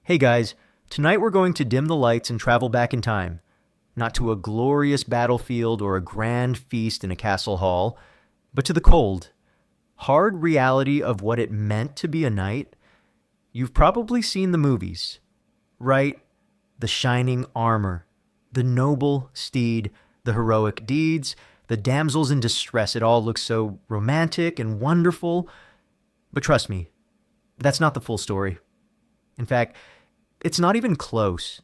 Hey guys, tonight we're going to dim the lights and travel back in time. Not to a glorious battlefield or a grand feast in a castle hall, but to the cold, hard reality of what it meant to be a knight. You've probably seen the movies, right? The shining armor, the noble steed, the heroic deeds, the damsels in distress. It all looks so romantic and wonderful. But trust me, that's not the full story. In fact, it's not even close.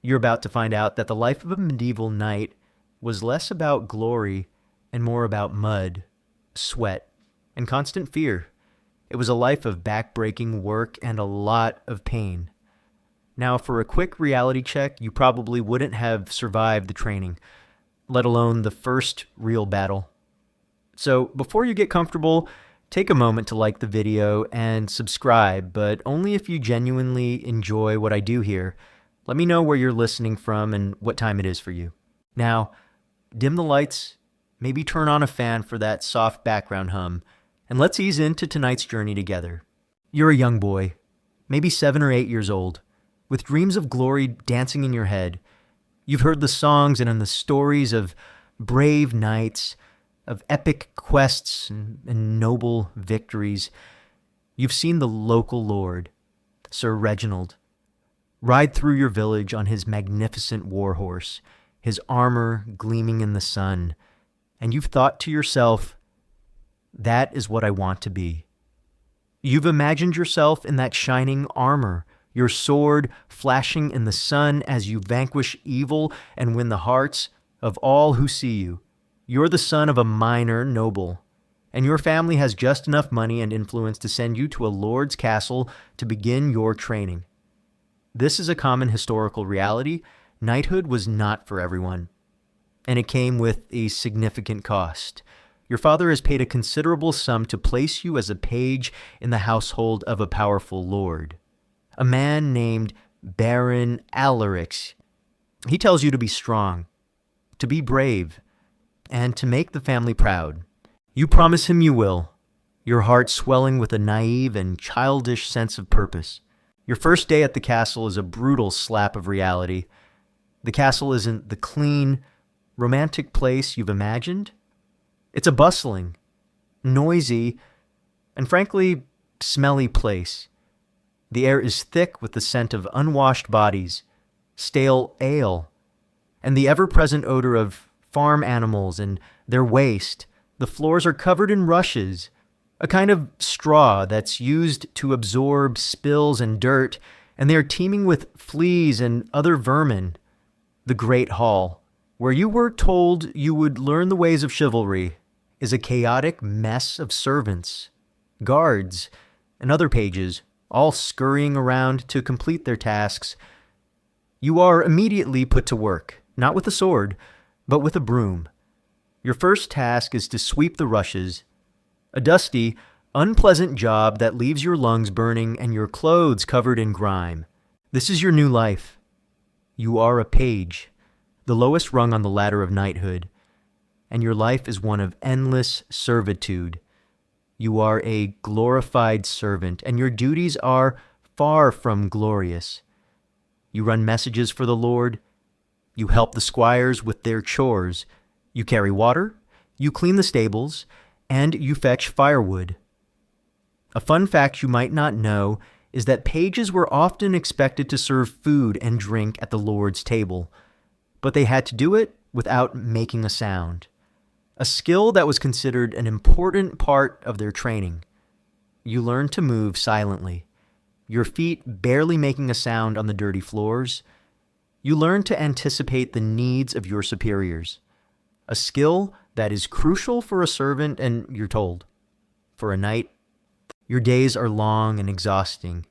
You're about to find out that the life of a medieval knight was less about glory and more about mud, sweat, and constant fear. It was a life of backbreaking work and a lot of pain. Now, for a quick reality check, you probably wouldn't have survived the training, let alone the first real battle. So, before you get comfortable, take a moment to like the video and subscribe, but only if you genuinely enjoy what I do here. Let me know where you're listening from and what time it is for you. Now, dim the lights, maybe turn on a fan for that soft background hum, and let's ease into tonight's journey together. You're a young boy, maybe 7 or 8 years old, with dreams of glory dancing in your head. You've heard the songs and the stories of brave knights, of epic quests and noble victories. You've seen the local lord, Sir Reginald, ride through your village on his magnificent war horse, his armor gleaming in the sun, and you've thought to yourself, that is what I want to be. You've imagined yourself in that shining armor, your sword flashing in the sun as you vanquish evil and win the hearts of all who see you. You're the son of a minor noble, and your family has just enough money and influence to send you to a lord's castle to begin your training. This is a common historical reality. Knighthood was not for everyone, and it came with a significant cost. Your father has paid a considerable sum to place you as a page in the household of a powerful lord, a man named Baron Alarix. He tells you to be strong, to be brave, and to make the family proud. You promise him you will, your heart swelling with a naive and childish sense of purpose. Your first day at the castle is a brutal slap of reality. The castle isn't the clean, romantic place you've imagined. It's a bustling, noisy, and frankly, smelly place. The air is thick with the scent of unwashed bodies, stale ale, and the ever-present odor of farm animals and their waste. The floors are covered in rushes, a kind of straw that's used to absorb spills and dirt, and they are teeming with fleas and other vermin. The Great Hall, where you were told you would learn the ways of chivalry, is a chaotic mess of servants, guards, and other pages, all scurrying around to complete their tasks. You are immediately put to work, not with a sword, but with a broom. Your first task is to sweep the rushes, a dusty, unpleasant job that leaves your lungs burning and your clothes covered in grime. This is your new life. You are a page, the lowest rung on the ladder of knighthood, and your life is one of endless servitude. You are a glorified servant, and your duties are far from glorious. You run messages for the Lord. You help the squires with their chores. You carry water, you clean the stables, and you fetch firewood. A fun fact you might not know is that pages were often expected to serve food and drink at the Lord's table, but they had to do it without making a sound, a skill that was considered an important part of their training. You learn to move silently, your feet barely making a sound on the dirty floors. You learn to anticipate the needs of your superiors, a skill that is crucial for a servant and, you're told, for a knight. Your days are long and exhausting.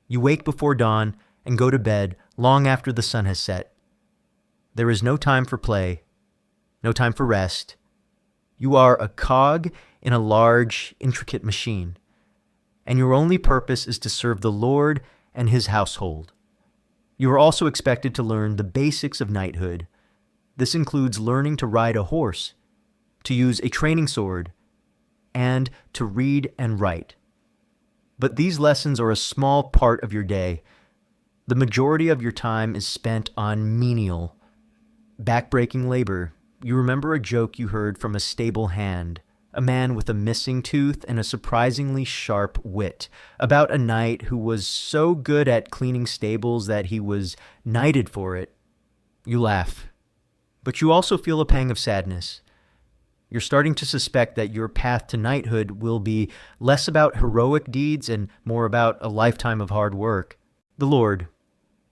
You wake before dawn and go to bed long after the sun has set. There is no time for play, no time for rest. You are a cog in a large, intricate machine, and your only purpose is to serve the Lord and his household. You are also expected to learn the basics of knighthood. This includes learning to ride a horse, to use a training sword, and to read and write. But these lessons are a small part of your day. The majority of your time is spent on menial, backbreaking labor. You remember a joke you heard from a stable hand, a man with a missing tooth and a surprisingly sharp wit, about a knight who was so good at cleaning stables that he was knighted for it. You laugh. But you also feel a pang of sadness. You're starting to suspect that your path to knighthood will be less about heroic deeds and more about a lifetime of hard work. The Lord,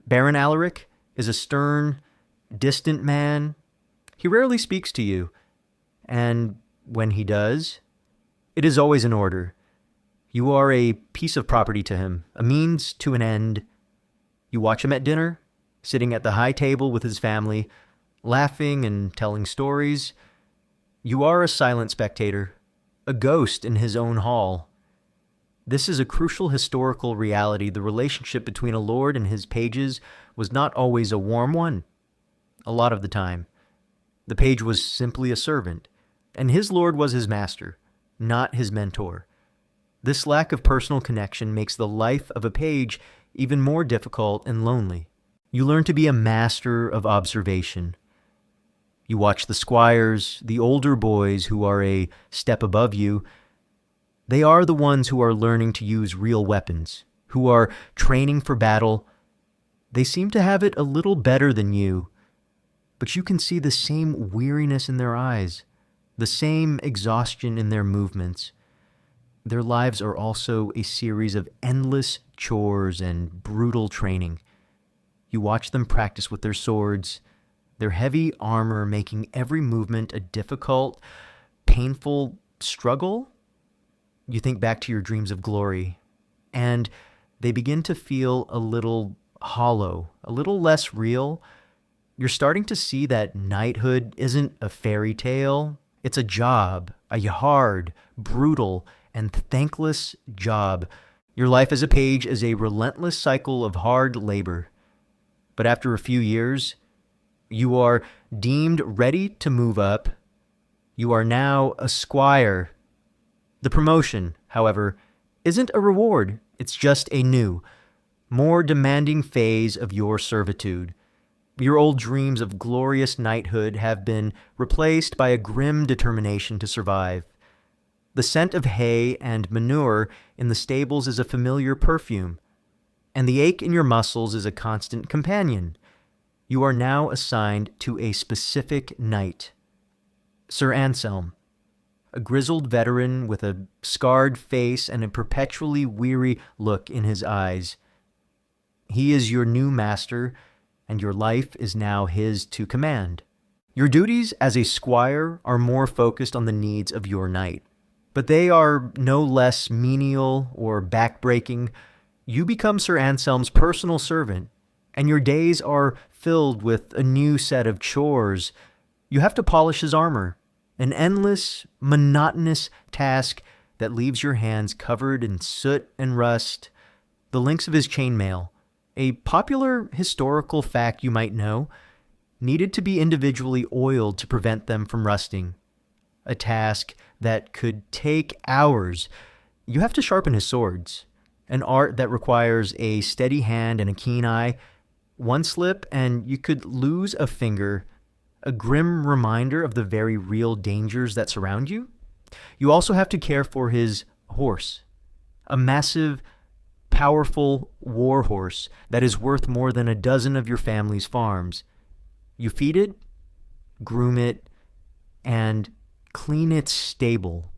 Baron Alaric, is a stern, distant man. He rarely speaks to you, and when he does, it is always in order. You are a piece of property to him, a means to an end. You watch him at dinner, sitting at the high table with his family, laughing and telling stories. You are a silent spectator, a ghost in his own hall. This is a crucial historical reality. The relationship between a lord and his pages was not always a warm one. A lot of the time, the page was simply a servant, and his lord was his master, not his mentor. This lack of personal connection makes the life of a page even more difficult and lonely. You learn to be a master of observation. You watch the squires, the older boys who are a step above you. They are the ones who are learning to use real weapons, who are training for battle. They seem to have it a little better than you, but you can see the same weariness in their eyes, the same exhaustion in their movements. Their lives are also a series of endless chores and brutal training. You watch them practice with their swords, their heavy armor making every movement a difficult, painful struggle. You think back to your dreams of glory, and they begin to feel a little hollow, a little less real. You're starting to see that knighthood isn't a fairy tale. It's a job, a hard, brutal, and thankless job. Your life as a page is a relentless cycle of hard labor. But after a few years, you are deemed ready to move up. You are now a squire. The promotion, however, isn't a reward. It's just a new, more demanding phase of your servitude. Your old dreams of glorious knighthood have been replaced by a grim determination to survive. The scent of hay and manure in the stables is a familiar perfume, and the ache in your muscles is a constant companion. You are now assigned to a specific knight. Sir Anselm, a grizzled veteran with a scarred face and a perpetually weary look in his eyes. He is your new master, and your life is now his to command. Your duties as a squire are more focused on the needs of your knight, but they are no less menial or backbreaking. You become Sir Anselm's personal servant, and your days are filled with a new set of chores. You have to polish his armor, an endless, monotonous task that leaves your hands covered in soot and rust. The links of his chainmail, a popular historical fact you might know, needed to be individually oiled to prevent them from rusting. A task that could take hours. You have to sharpen his swords, an art that requires a steady hand and a keen eye. One slip and you could lose a finger, a grim reminder of the very real dangers that surround you. You also have to care for his horse, a massive, powerful war horse that is worth more than a dozen of your family's farms. You feed it, groom it, and clean its stable,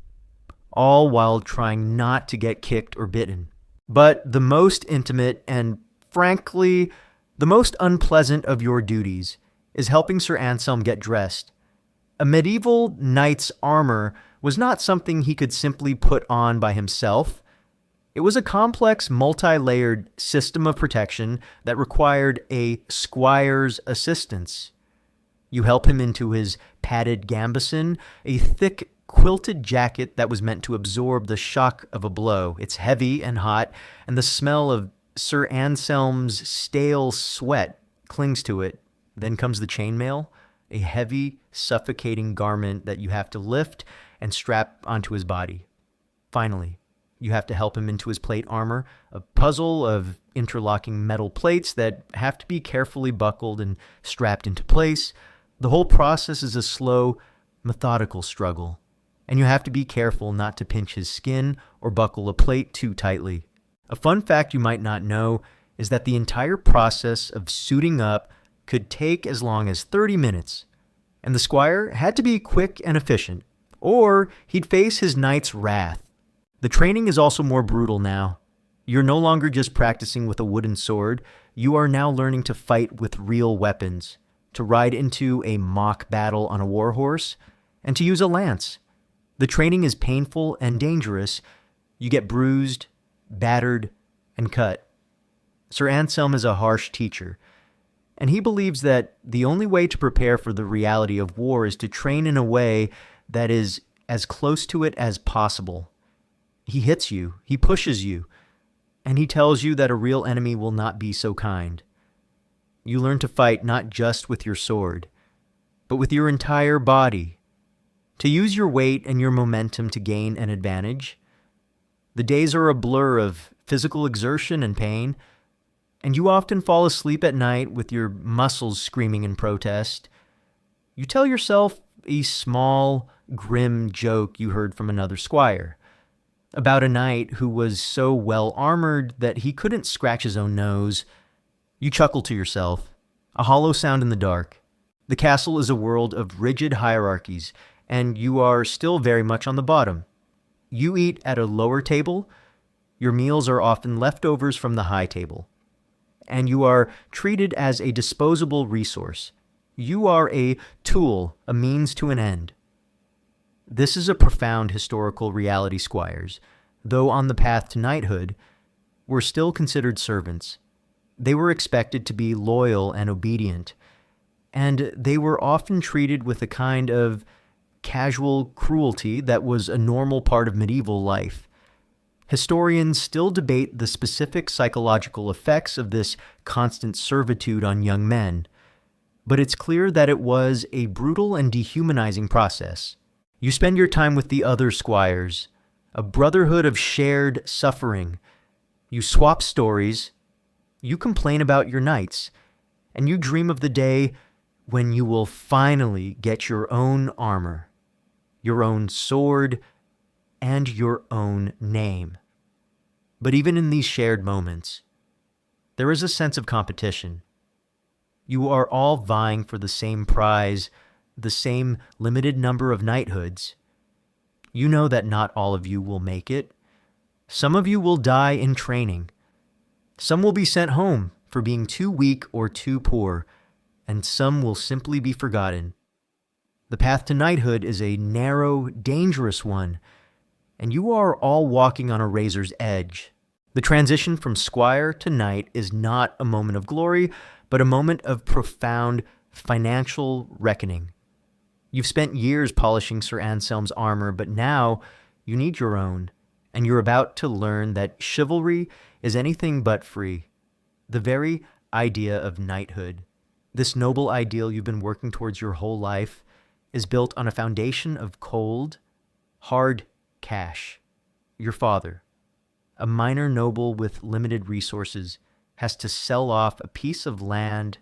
all while trying not to get kicked or bitten. But the most intimate and, frankly, the most unpleasant of your duties is helping Sir Anselm get dressed. A medieval knight's armor was not something he could simply put on by himself. It was a complex, multi-layered system of protection that required a squire's assistance. You help him into his padded gambeson, a thick, quilted jacket that was meant to absorb the shock of a blow. It's heavy and hot, and the smell of Sir Anselm's stale sweat clings to it. Then comes the chainmail, a heavy, suffocating garment that you have to lift and strap onto his body. Finally, You have to help him into his plate armor, a puzzle of interlocking metal plates that have to be carefully buckled and strapped into place. The whole process is a slow, methodical struggle, and you have to be careful not to pinch his skin or buckle a plate too tightly. A fun fact you might not know is that the entire process of suiting up could take as long as 30 minutes, and the squire had to be quick and efficient, or he'd face his knight's wrath. The training is also more brutal now. You're no longer just practicing with a wooden sword. You are now learning to fight with real weapons, to ride into a mock battle on a war horse, and to use a lance. The training is painful and dangerous. You get bruised, battered, and cut. Sir Anselm is a harsh teacher, and he believes that the only way to prepare for the reality of war is to train in a way that is as close to it as possible. He hits you, he pushes you, and he tells you that a real enemy will not be so kind. You learn to fight not just with your sword, but with your entire body, to use your weight and your momentum to gain an advantage. The days are a blur of physical exertion and pain, and you often fall asleep at night with your muscles screaming in protest. You tell yourself a small, grim joke you heard from another squire, about a knight who was so well armored that he couldn't scratch his own nose. You chuckle to yourself, a hollow sound in the dark. The castle is a world of rigid hierarchies, and you are still very much on the bottom. You eat at a lower table. Your meals are often leftovers from the high table, and you are treated as a disposable resource. You are a tool, a means to an end. This is a profound historical reality, squires. Though on the path to knighthood, were still considered servants. They were expected to be loyal and obedient, and they were often treated with a kind of casual cruelty that was a normal part of medieval life. Historians still debate the specific psychological effects of this constant servitude on young men, but it's clear that it was a brutal and dehumanizing process. You spend your time with the other squires, a brotherhood of shared suffering. You swap stories, you complain about your knights, and you dream of the day when you will finally get your own armor, your own sword, and your own name. But even in these shared moments, there is a sense of competition. You are all vying for the same prize, the same limited number of knighthoods. You know that not all of you will make it. Some of you will die in training. Some will be sent home for being too weak or too poor, and some will simply be forgotten. The path to knighthood is a narrow, dangerous one, and you are all walking on a razor's edge. The transition from squire to knight is not a moment of glory, but a moment of profound financial reckoning. You've spent years polishing Sir Anselm's armor, but now you need your own, and you're about to learn that chivalry is anything but free. The very idea of knighthood, this noble ideal you've been working towards your whole life, is built on a foundation of cold, hard cash. Your father, a minor noble with limited resources, has to sell off a piece of land,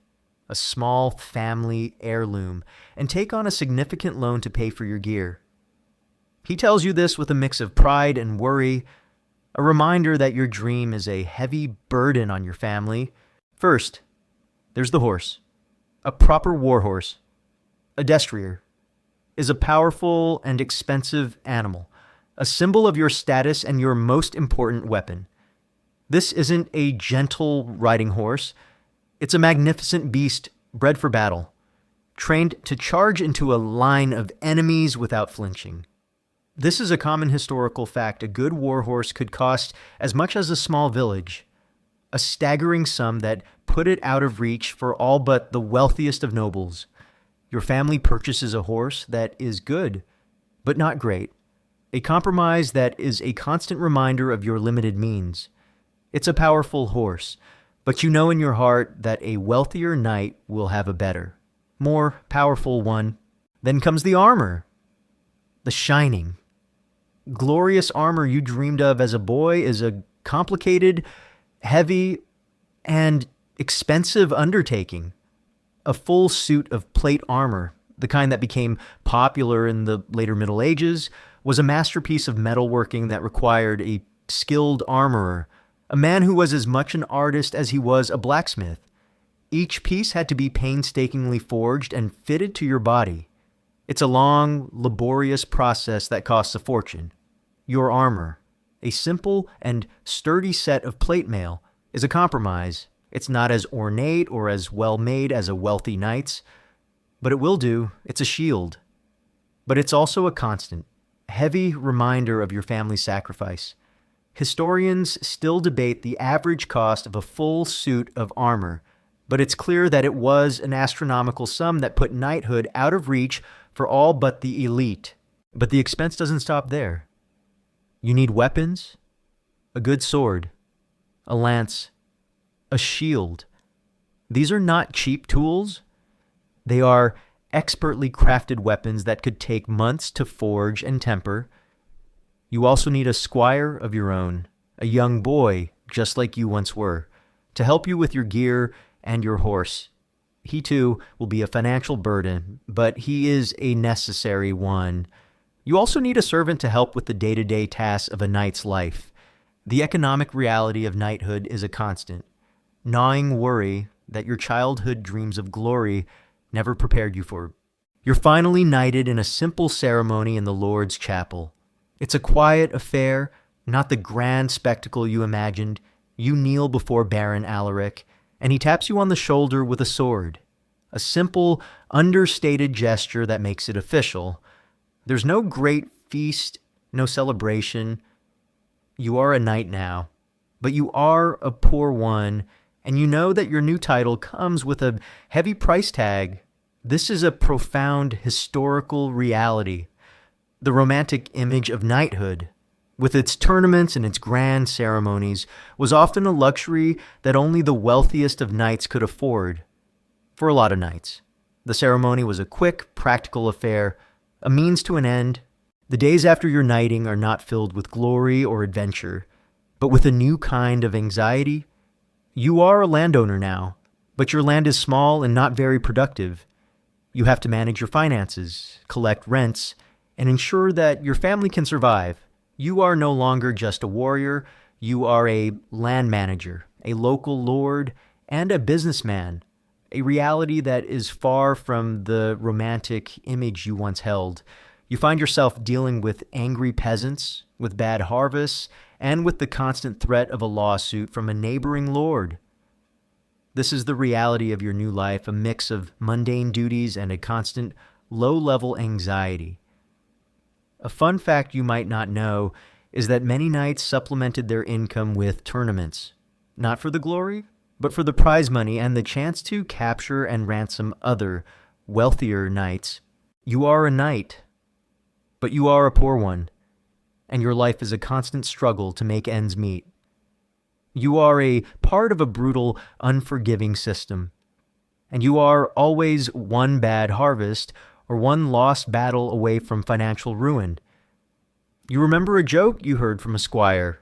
a small family heirloom, and take on a significant loan to pay for your gear. He tells you this with a mix of pride and worry, a reminder that your dream is a heavy burden on your family. First, there's the horse. A proper war horse, a destrier, is a powerful and expensive animal, a symbol of your status and your most important weapon. This isn't a gentle riding horse. It's a magnificent beast bred for battle, trained to charge into a line of enemies without flinching. This is a common historical fact. A good war horse could cost as much as a small village, a staggering sum that put it out of reach for all but the wealthiest of nobles. Your family purchases a horse that is good, but not great, a compromise that is a constant reminder of your limited means. It's a powerful horse, but you know in your heart that a wealthier knight will have a better, more powerful one. Then comes the armor, the shining, glorious armor you dreamed of as a boy is a complicated, heavy, and expensive undertaking. A full suit of plate armor, the kind that became popular in the later Middle Ages, was a masterpiece of metalworking that required a skilled armorer, a man who was as much an artist as he was a blacksmith. Each piece had to be painstakingly forged and fitted to your body. It's a long, laborious process that costs a fortune. Your armor, a simple and sturdy set of plate mail, is a compromise. It's not as ornate or as well made as a wealthy knight's, but it will do. It's a shield. But it's also a constant, heavy reminder of your family's sacrifice. Historians still debate the average cost of a full suit of armor, but it's clear that it was an astronomical sum that put knighthood out of reach for all but the elite. But the expense doesn't stop there. You need weapons, a good sword, a lance, a shield. These are not cheap tools. They are expertly crafted weapons that could take months to forge and temper. You also need a squire of your own, a young boy, just like you once were, to help you with your gear and your horse. He too will be a financial burden, but he is a necessary one. You also need a servant to help with the day-to-day tasks of a knight's life. The economic reality of knighthood is a constant, gnawing worry that your childhood dreams of glory never prepared you for. You're finally knighted in a simple ceremony in the Lord's chapel. It's a quiet affair, not the grand spectacle you imagined. You kneel before Baron Alaric, and he taps you on the shoulder with a sword. A simple, understated gesture that makes it official. There's no great feast, no celebration. You are a knight now, but you are a poor one, and you know that your new title comes with a heavy price tag. This is a profound historical reality. The romantic image of knighthood, with its tournaments and its grand ceremonies, was often a luxury that only the wealthiest of knights could afford. For a lot of knights, the ceremony was a quick, practical affair, a means to an end. The days after your knighting are not filled with glory or adventure, but with a new kind of anxiety. You are a landowner now, but your land is small and not very productive. You have to manage your finances, collect rents, and ensure that your family can survive. You are no longer just a warrior. You are a land manager, a local lord, and a businessman, a reality that is far from the romantic image you once held. You find yourself dealing with angry peasants, with bad harvests, and with the constant threat of a lawsuit from a neighboring lord. This is the reality of your new life, a mix of mundane duties and a constant low-level anxiety. A fun fact you might not know is that many knights supplemented their income with tournaments, not for the glory, but for the prize money and the chance to capture and ransom other, wealthier knights. You are a knight, but you are a poor one, and your life is a constant struggle to make ends meet. You are a part of a brutal, unforgiving system, and you are always one bad harvest or one lost battle away from financial ruin. You remember a joke you heard from a squire,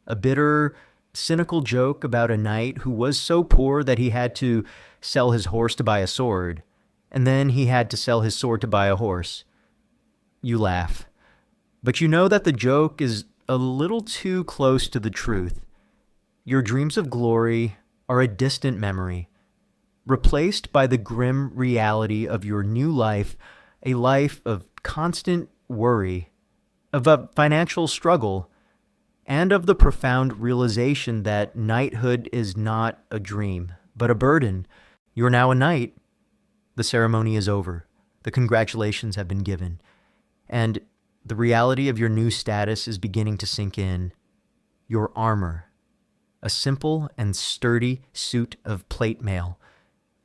a bitter, cynical joke about a knight who was so poor that he had to sell his horse to buy a sword, and then he had to sell his sword to buy a horse. You laugh, but you know that the joke is a little too close to the truth. Your dreams of glory are a distant memory, replaced by the grim reality of your new life, a life of constant worry, of a financial struggle, and of the profound realization that knighthood is not a dream, but a burden. You are now a knight. The ceremony is over. The congratulations have been given. And the reality of your new status is beginning to sink in. Your armor, a simple and sturdy suit of plate mail,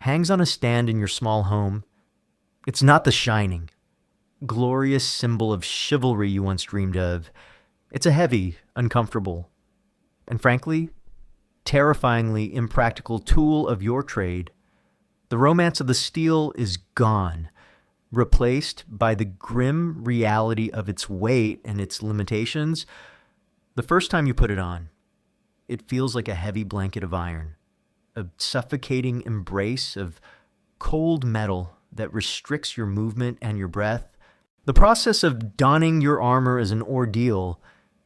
hangs on a stand in your small home. It's not the shining, glorious symbol of chivalry you once dreamed of. It's a heavy, uncomfortable, and frankly, terrifyingly impractical tool of your trade. The romance of the steel is gone. replaced by the grim reality of its weight and its limitations, the first time you put it on, it feels like a heavy blanket of iron, a suffocating embrace of cold metal that restricts your movement and your breath. The process of donning your armor is an ordeal.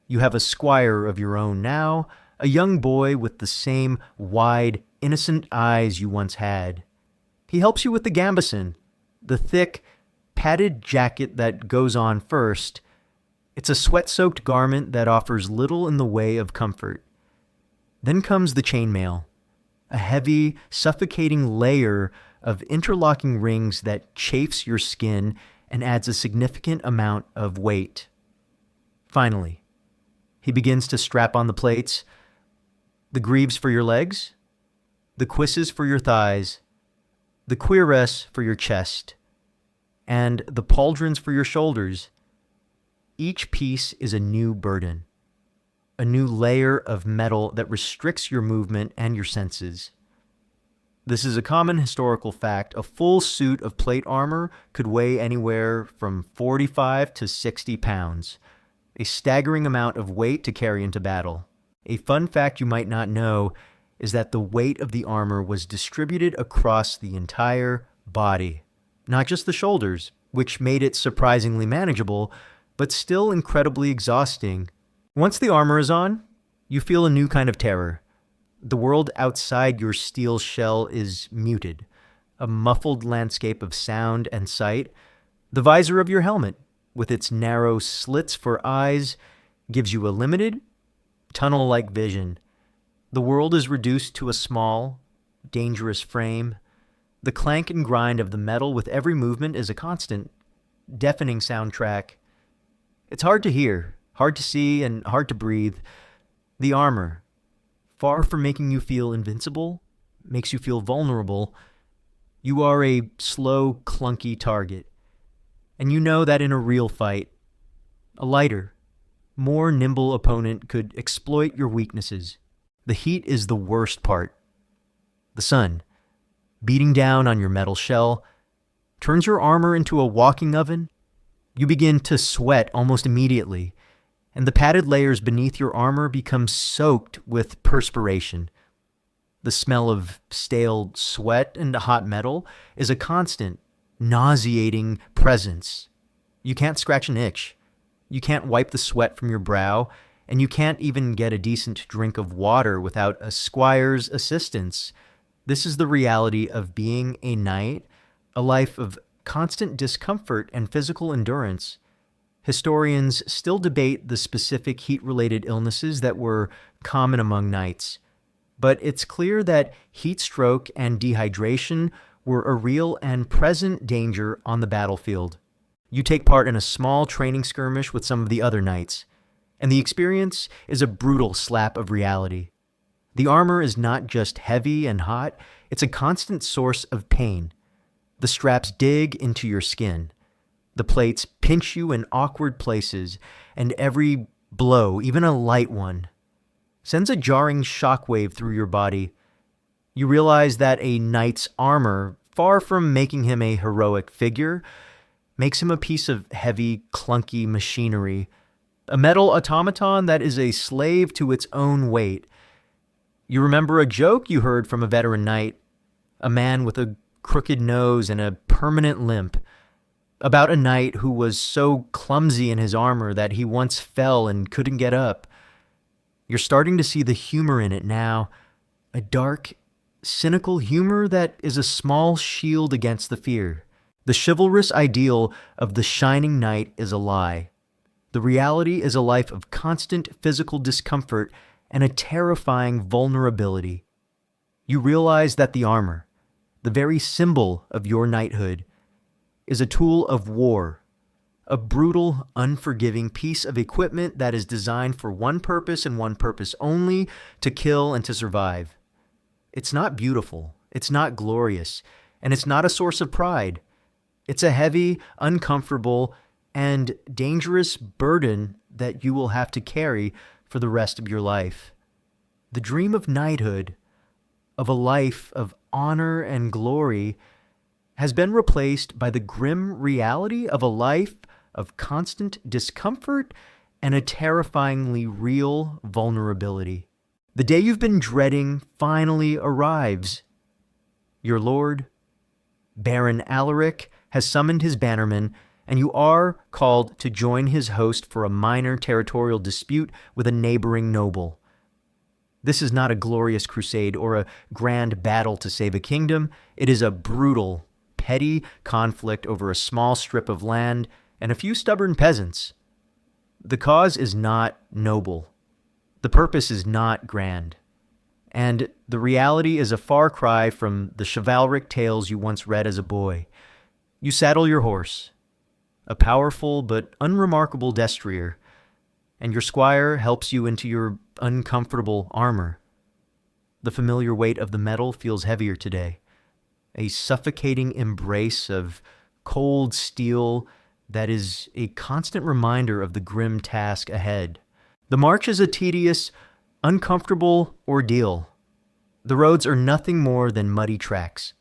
You have a squire of your own now, a young boy with the same wide, innocent eyes you once had. He helps you with the gambeson, the thick, padded jacket that goes on first. It's a sweat-soaked garment that offers little in the way of comfort. Then comes the chainmail, a heavy, suffocating layer of interlocking rings that chafes your skin and adds a significant amount of weight. Finally, he begins to strap on the plates, the greaves for your legs, the cuisses for your thighs, the cuirass for your chest, and the pauldrons for your shoulders. Each piece is a new burden, a new layer of metal that restricts your movement and your senses. This is a common historical fact. A full suit of plate armor could weigh anywhere from 45 to 60 pounds, a staggering amount of weight to carry into battle. A fun fact you might not know is that the weight of the armor was distributed across the entire body, not just the shoulders, which made it surprisingly manageable, but still incredibly exhausting. Once the armor is on, you feel a new kind of terror. The world outside your steel shell is muted, a muffled landscape of sound and sight. The visor of your helmet, with its narrow slits for eyes, gives you a limited, tunnel-like vision. The world is reduced to a small, dangerous frame. The clank and grind of the metal with every movement is a constant, deafening soundtrack. It's hard to hear, hard to see, and hard to breathe. The armor, far from making you feel invincible, makes you feel vulnerable. You are a slow, clunky target. And you know that in a real fight, a lighter, more nimble opponent could exploit your weaknesses. The heat is the worst part. The sun, beating down on your metal shell, turns your armor into a walking oven. You begin to sweat almost immediately, and the padded layers beneath your armor become soaked with perspiration. The smell of stale sweat and hot metal is a constant, nauseating presence. You can't scratch an itch. You can't wipe the sweat from your brow, and you can't even get a decent drink of water without a squire's assistance. This is the reality of being a knight, a life of constant discomfort and physical endurance. Historians still debate the specific heat-related illnesses that were common among knights, but it's clear that heat stroke and dehydration were a real and present danger on the battlefield. You take part in a small training skirmish with some of the other knights, and the experience is a brutal slap of reality. The armor is not just heavy and hot, it's a constant source of pain. The straps dig into your skin. The plates pinch you in awkward places, and every blow, even a light one, sends a jarring shockwave through your body. You realize that a knight's armor, far from making him a heroic figure, makes him a piece of heavy, clunky machinery, a metal automaton that is a slave to its own weight. You remember a joke you heard from a veteran knight, a man with a crooked nose and a permanent limp, about a knight who was so clumsy in his armor that he once fell and couldn't get up. You're starting to see the humor in it now, a dark, cynical humor that is a small shield against the fear. The chivalrous ideal of the shining knight is a lie. The reality is a life of constant physical discomfort and a terrifying vulnerability. You realize that the armor, the very symbol of your knighthood, is a tool of war, a brutal, unforgiving piece of equipment that is designed for one purpose and one purpose only, to kill and to survive. It's not beautiful, it's not glorious, and it's not a source of pride. It's a heavy, uncomfortable, and dangerous burden that you will have to carry for the rest of your life. The dream of knighthood, of a life of honor and glory, has been replaced by the grim reality of a life of constant discomfort and a terrifyingly real vulnerability. The day you've been dreading finally arrives. Your lord, Baron Alaric, has summoned his bannermen, and you are called to join his host for a minor territorial dispute with a neighboring noble. This is not a glorious crusade or a grand battle to save a kingdom. It is a brutal, petty conflict over a small strip of land and a few stubborn peasants. The cause is not noble. The purpose is not grand. And the reality is a far cry from the chivalric tales you once read as a boy. You saddle your horse, a powerful but unremarkable destrier, and your squire helps you into your uncomfortable armor. The familiar weight of the metal feels heavier today, a suffocating embrace of cold steel that is a constant reminder of the grim task ahead. The march is a tedious, uncomfortable ordeal. The roads are nothing more than muddy tracks,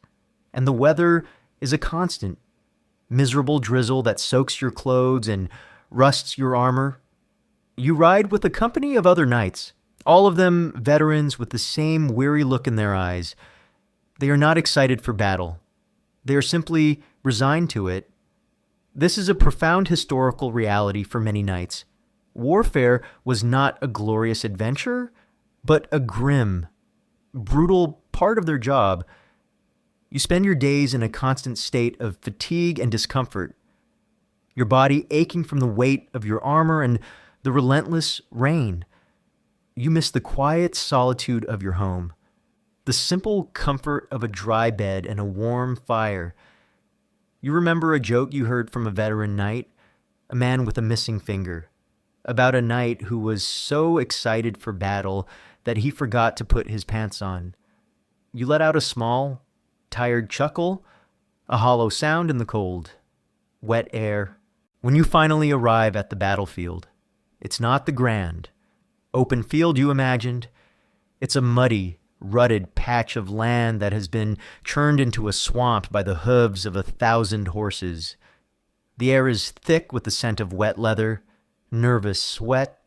and the weather is a constant, miserable drizzle that soaks your clothes and rusts your armor. You ride with a company of other knights, all of them veterans with the same weary look in their eyes. They are not excited for battle. They are simply resigned to it. This is a profound historical reality for many knights. Warfare was not a glorious adventure, but a grim, brutal part of their job. You spend your days in a constant state of fatigue and discomfort, your body aching from the weight of your armor and the relentless rain. You miss the quiet solitude of your home, the simple comfort of a dry bed and a warm fire. You remember a joke you heard from a veteran knight, a man with a missing finger, about a knight who was so excited for battle that he forgot to put his pants on. You let out a small, tired chuckle, a hollow sound in the cold, wet air. When you finally arrive at the battlefield, it's not the grand, open field you imagined. It's a muddy, rutted patch of land that has been churned into a swamp by the hooves of 1,000 horses. The air is thick with the scent of wet leather, nervous sweat,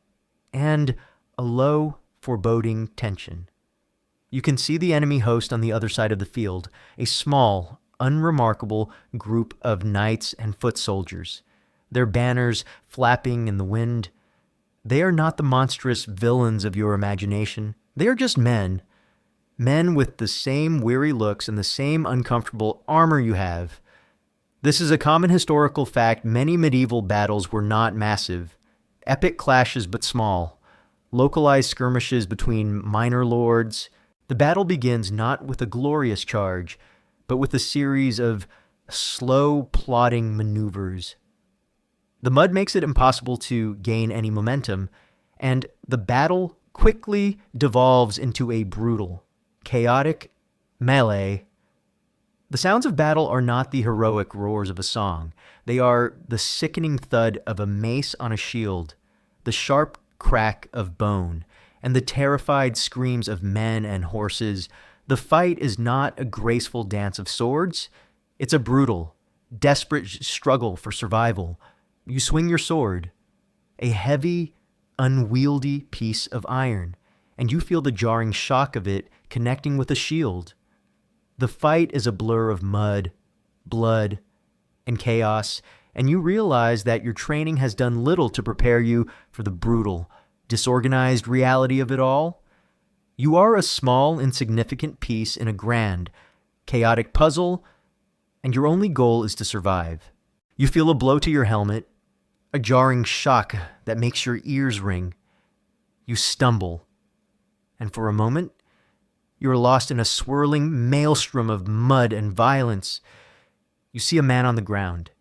and a low, foreboding tension. You can see the enemy host on the other side of the field, a small, unremarkable group of knights and foot soldiers, their banners flapping in the wind. They are not the monstrous villains of your imagination. They are just men. Men with the same weary looks and the same uncomfortable armor you have. This is a common historical fact. Many medieval battles were not massive. Epic clashes but small. Localized skirmishes between minor lords. The battle begins not with a glorious charge, but with a series of slow, plodding maneuvers. The mud makes it impossible to gain any momentum, and the battle quickly devolves into a brutal, chaotic melee. The sounds of battle are not the heroic roars of a song. They are the sickening thud of a mace on a shield, the sharp crack of bone, and the terrified screams of men and horses. The fight is not a graceful dance of swords. It's a brutal, desperate struggle for survival. You swing your sword, a heavy, unwieldy piece of iron, and you feel the jarring shock of it connecting with a shield. The fight is a blur of mud, blood, and chaos, and you realize that your training has done little to prepare you for the brutal, disorganized reality of it all. You are a small, insignificant piece in a grand, chaotic puzzle, and your only goal is to survive. You feel a blow to your helmet, a jarring shock that makes your ears ring. You stumble, and for a moment, you are lost in a swirling maelstrom of mud and violence. You see a man on the ground,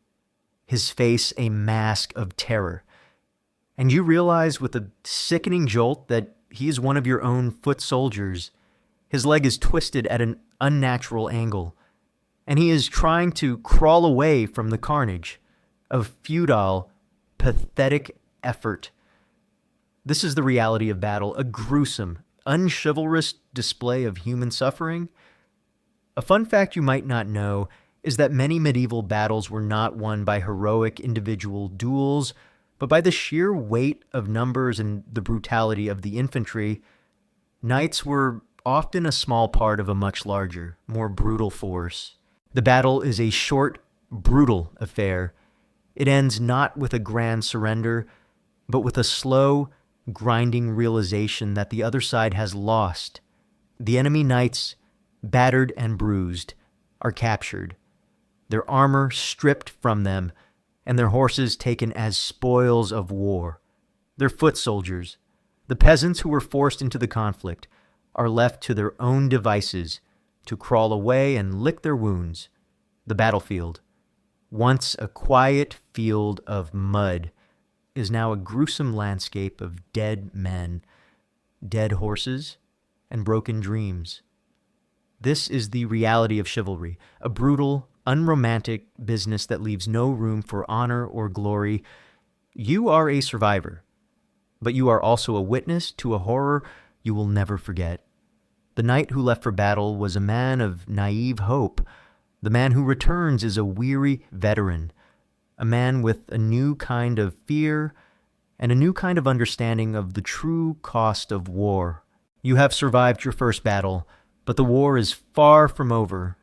his face a mask of terror, and you realize with a sickening jolt that he is one of your own foot soldiers. His leg is twisted at an unnatural angle, and he is trying to crawl away from the carnage. A futile, pathetic effort. This is the reality of battle, a gruesome, unchivalrous display of human suffering. A fun fact you might not know is that many medieval battles were not won by heroic individual duels, but by the sheer weight of numbers and the brutality of the infantry. Knights were often a small part of a much larger, more brutal force. The battle is a short, brutal affair. It ends not with a grand surrender, but with a slow, grinding realization that the other side has lost. The enemy knights, battered and bruised, are captured, their armor stripped from them, and their horses taken as spoils of war. Their foot soldiers, the peasants who were forced into the conflict, are left to their own devices to crawl away and lick their wounds. The battlefield, once a quiet field of mud, is now a gruesome landscape of dead men, dead horses, and broken dreams. This is the reality of chivalry, a brutal, unromantic business that leaves no room for honor or glory. You are a survivor, but you are also a witness to a horror you will never forget. The knight who left for battle was a man of naive hope. The man who returns is a weary veteran, a man with a new kind of fear and a new kind of understanding of the true cost of war. You have survived your first battle, but the war is far from over.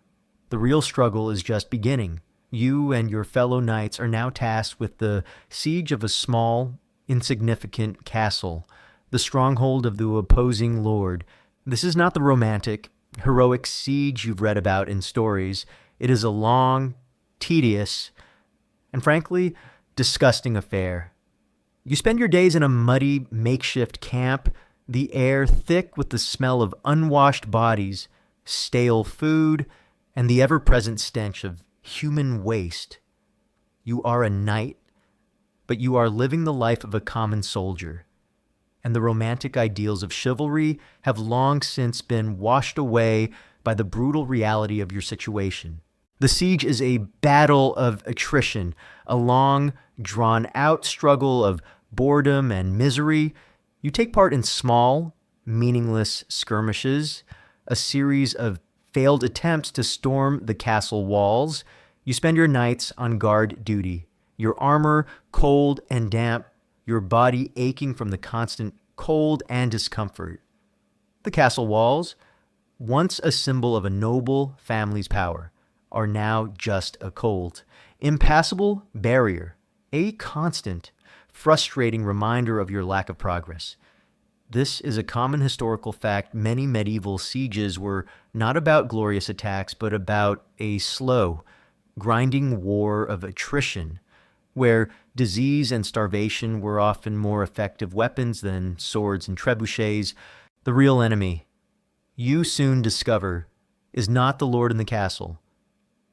The real struggle is just beginning. You and your fellow knights are now tasked with the siege of a small, insignificant castle, the stronghold of the opposing lord. This is not the romantic, heroic siege you've read about in stories. It is a long, tedious, and frankly, disgusting affair. You spend your days in a muddy, makeshift camp, the air thick with the smell of unwashed bodies, stale food, and the ever-present stench of human waste. You are a knight, but you are living the life of a common soldier, and the romantic ideals of chivalry have long since been washed away by the brutal reality of your situation. The siege is a battle of attrition, a long, drawn-out struggle of boredom and misery. You take part in small, meaningless skirmishes, a series of failed attempts to storm the castle walls. You spend your nights on guard duty, your armor cold and damp, your body aching from the constant cold and discomfort. The castle walls, once a symbol of a noble family's power, are now just a cold, impassable barrier, a constant, frustrating reminder of your lack of progress. This is a common historical fact. Many medieval sieges were not about glorious attacks, but about a slow, grinding war of attrition, where disease and starvation were often more effective weapons than swords and trebuchets. The real enemy, you soon discover, is not the lord in the castle,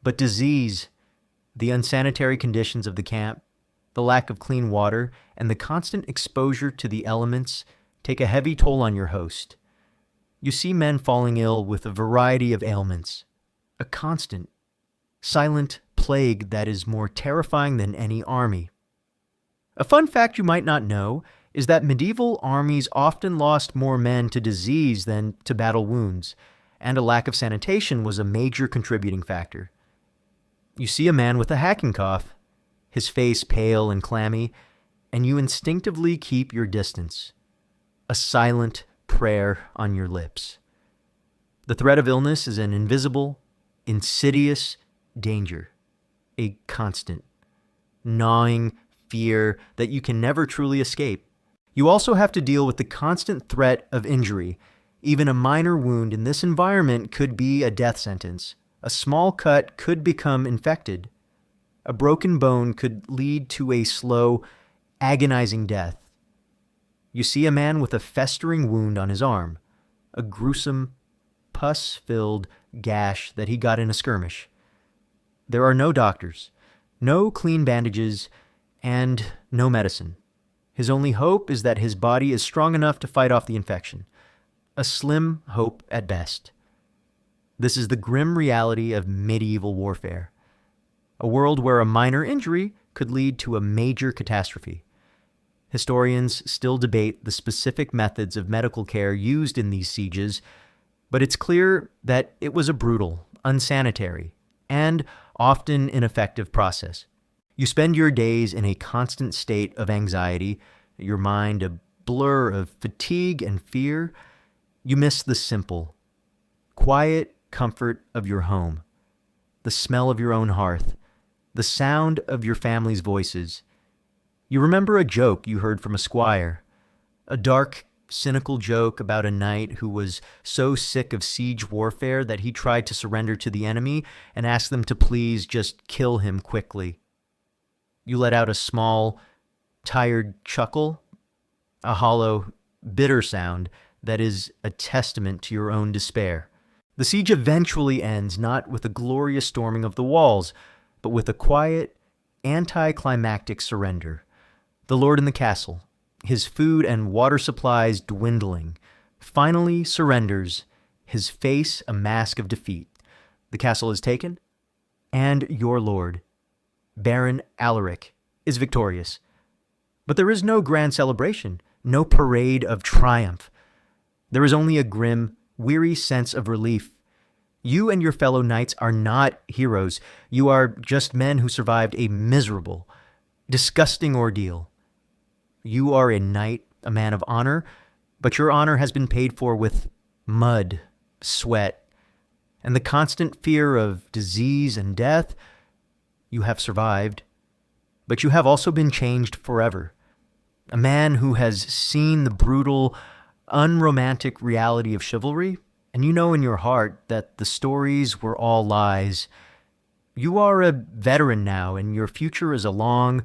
but disease, the unsanitary conditions of the camp, the lack of clean water, and the constant exposure to the elements take a heavy toll on your host. You see men falling ill with a variety of ailments, a constant, silent plague that is more terrifying than any army. A fun fact you might not know is that medieval armies often lost more men to disease than to battle wounds, and a lack of sanitation was a major contributing factor. You see a man with a hacking cough, his face pale and clammy, and you instinctively keep your distance, a silent prayer on your lips. The threat of illness is an invisible, insidious danger, a constant, gnawing fear that you can never truly escape. You also have to deal with the constant threat of injury. Even a minor wound in this environment could be a death sentence. A small cut could become infected. A broken bone could lead to a slow, agonizing death. You see a man with a festering wound on his arm, a gruesome, pus-filled gash that he got in a skirmish. There are no doctors, no clean bandages, and no medicine. His only hope is that his body is strong enough to fight off the infection. A slim hope at best. This is the grim reality of medieval warfare. A world where a minor injury could lead to a major catastrophe. Historians still debate the specific methods of medical care used in these sieges, but it's clear that it was a brutal, unsanitary, and often ineffective process. You spend your days in a constant state of anxiety, your mind a blur of fatigue and fear. You miss the simple, quiet comfort of your home, the smell of your own hearth, the sound of your family's voices. You remember a joke you heard from a squire, a dark, cynical joke about a knight who was so sick of siege warfare that he tried to surrender to the enemy and asked them to please just kill him quickly. You let out a small, tired chuckle, a hollow, bitter sound that is a testament to your own despair. The siege eventually ends not with a glorious storming of the walls, but with a quiet, anticlimactic surrender. The lord in the castle, his food and water supplies dwindling, finally surrenders, his face a mask of defeat. The castle is taken, and your lord, Baron Alaric, is victorious. But there is no grand celebration, no parade of triumph. There is only a grim, weary sense of relief. You and your fellow knights are not heroes. You are just men who survived a miserable, disgusting ordeal. You are a knight, a man of honor, but your honor has been paid for with mud, sweat, and the constant fear of disease and death. You have survived, but you have also been changed forever. A man who has seen the brutal, unromantic reality of chivalry, and you know in your heart that the stories were all lies. You are a veteran now, and your future is a long,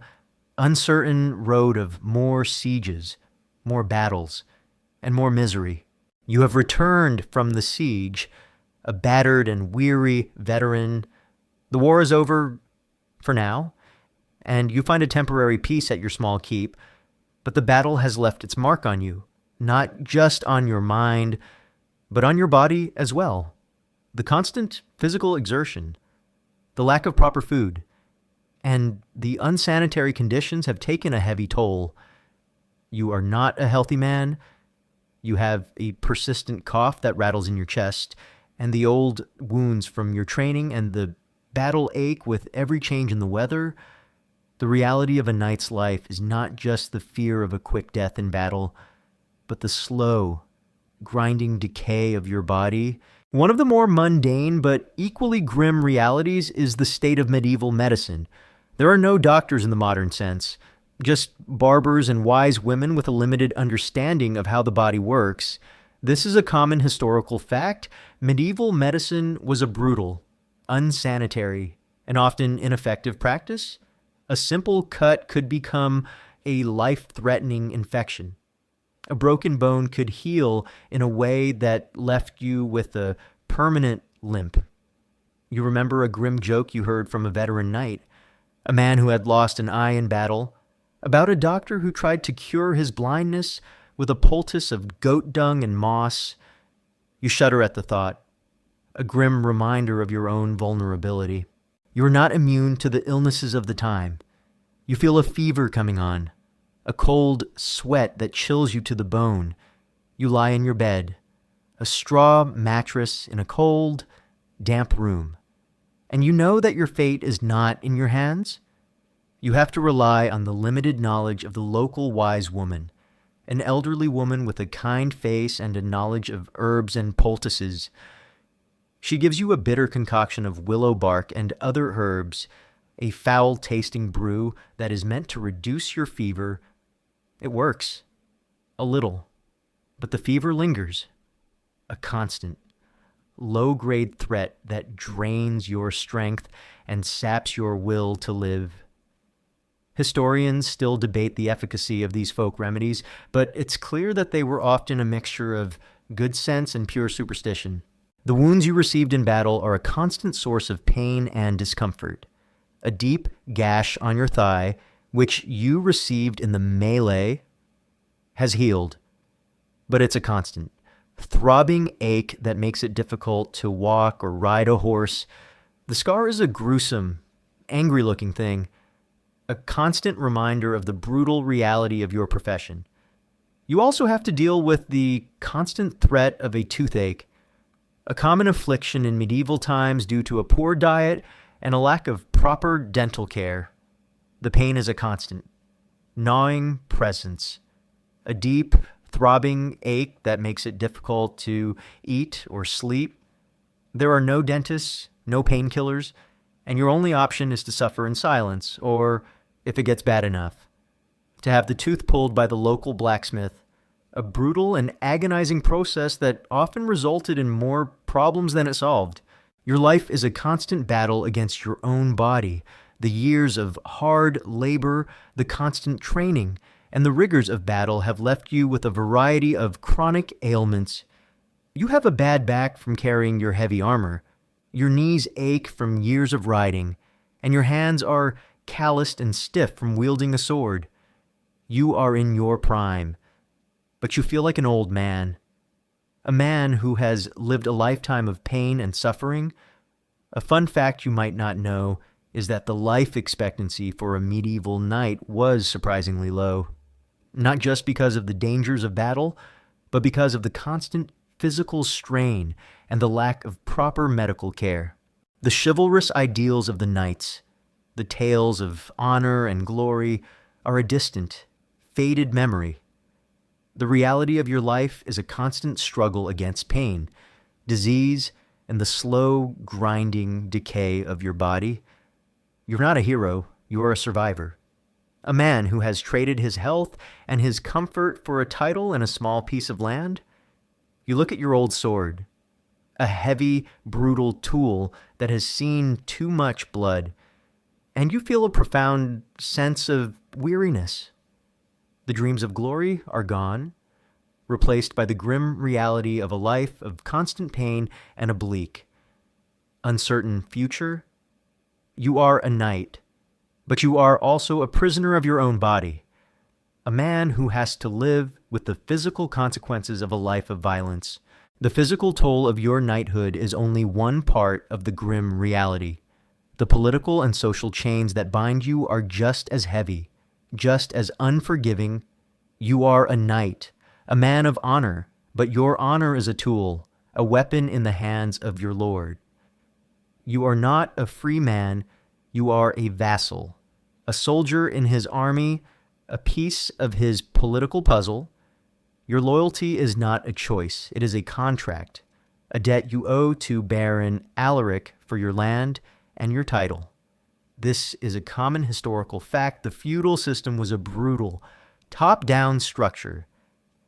uncertain road of more sieges, more battles, and more misery. You have returned from the siege, a battered and weary veteran. The war is over for now, and you find a temporary peace at your small keep, but the battle has left its mark on you, not just on your mind, but on your body as well. The constant physical exertion, the lack of proper food, and the unsanitary conditions have taken a heavy toll. You are not a healthy man. You have a persistent cough that rattles in your chest, and the old wounds from your training and the battle ache with every change in the weather. The reality of a knight's life is not just the fear of a quick death in battle, but the slow, grinding decay of your body. One of the more mundane but equally grim realities is the state of medieval medicine. There are no doctors in the modern sense, just barbers and wise women with a limited understanding of how the body works. This is a common historical fact. Medieval medicine was a brutal, unsanitary, and often ineffective practice. A simple cut could become a life-threatening infection. A broken bone could heal in a way that left you with a permanent limp. You remember a grim joke you heard from a veteran knight, a man who had lost an eye in battle, about a doctor who tried to cure his blindness with a poultice of goat dung and moss. You shudder at the thought, a grim reminder of your own vulnerability. You are not immune to the illnesses of the time. You feel a fever coming on, a cold sweat that chills you to the bone. You lie in your bed, a straw mattress in a cold, damp room. And you know that your fate is not in your hands. You have to rely on the limited knowledge of the local wise woman, an elderly woman with a kind face and a knowledge of herbs and poultices. She gives you a bitter concoction of willow bark and other herbs, a foul-tasting brew that is meant to reduce your fever. It works. A little. But the fever lingers. A constant, low-grade threat that drains your strength and saps your will to live. Historians still debate the efficacy of these folk remedies, but it's clear that they were often a mixture of good sense and pure superstition. The wounds you received in battle are a constant source of pain and discomfort. A deep gash on your thigh, which you received in the melee, has healed, but it's a constant, throbbing ache that makes it difficult to walk or ride a horse. The scar is a gruesome, angry-looking thing, a constant reminder of the brutal reality of your profession. You also have to deal with the constant threat of a toothache, a common affliction in medieval times due to a poor diet and a lack of proper dental care. The pain is a constant, gnawing presence, a deep, throbbing ache that makes it difficult to eat or sleep. There are no dentists, no painkillers, and your only option is to suffer in silence, or, if it gets bad enough, to have the tooth pulled by the local blacksmith, a brutal and agonizing process that often resulted in more problems than it solved. Your life is a constant battle against your own body, the years of hard labor, the constant training, and the rigors of battle have left you with a variety of chronic ailments. You have a bad back from carrying your heavy armor, your knees ache from years of riding, and your hands are calloused and stiff from wielding a sword. You are in your prime, but you feel like an old man. A man who has lived a lifetime of pain and suffering. A fun fact you might not know is that the life expectancy for a medieval knight was surprisingly low. Not just because of the dangers of battle, but because of the constant physical strain and the lack of proper medical care. The chivalrous ideals of the knights, the tales of honor and glory, are a distant, faded memory. The reality of your life is a constant struggle against pain, disease, and the slow, grinding decay of your body. You're not a hero, you are a survivor. A man who has traded his health and his comfort for a title and a small piece of land. You look at your old sword, a heavy, brutal tool that has seen too much blood, and you feel a profound sense of weariness. The dreams of glory are gone, replaced by the grim reality of a life of constant pain and a bleak, uncertain future. You are a knight, but you are also a prisoner of your own body, a man who has to live with the physical consequences of a life of violence. The physical toll of your knighthood is only one part of the grim reality. The political and social chains that bind you are just as heavy, just as unforgiving. You are a knight, a man of honor, but your honor is a tool, a weapon in the hands of your lord. You are not a free man, you are a vassal, a soldier in his army, a piece of his political puzzle. Your loyalty is not a choice, it is a contract, a debt you owe to Baron Alaric for your land and your title. This is a common historical fact. The feudal system was a brutal, top-down structure,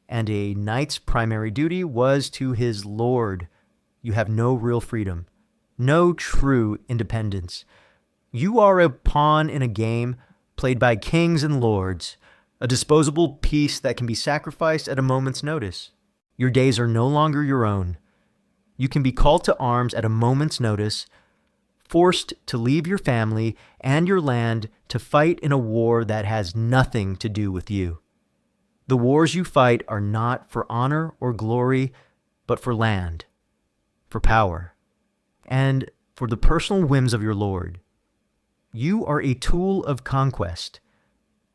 and a knight's primary duty was to his lord. You have no real freedom, no true independence. You are a pawn in a game played by kings and lords, a disposable piece that can be sacrificed at a moment's notice. Your days are no longer your own. You can be called to arms at a moment's notice, forced to leave your family and your land to fight in a war that has nothing to do with you. The wars you fight are not for honor or glory, but for land, for power, and for the personal whims of your lord. You are a tool of conquest,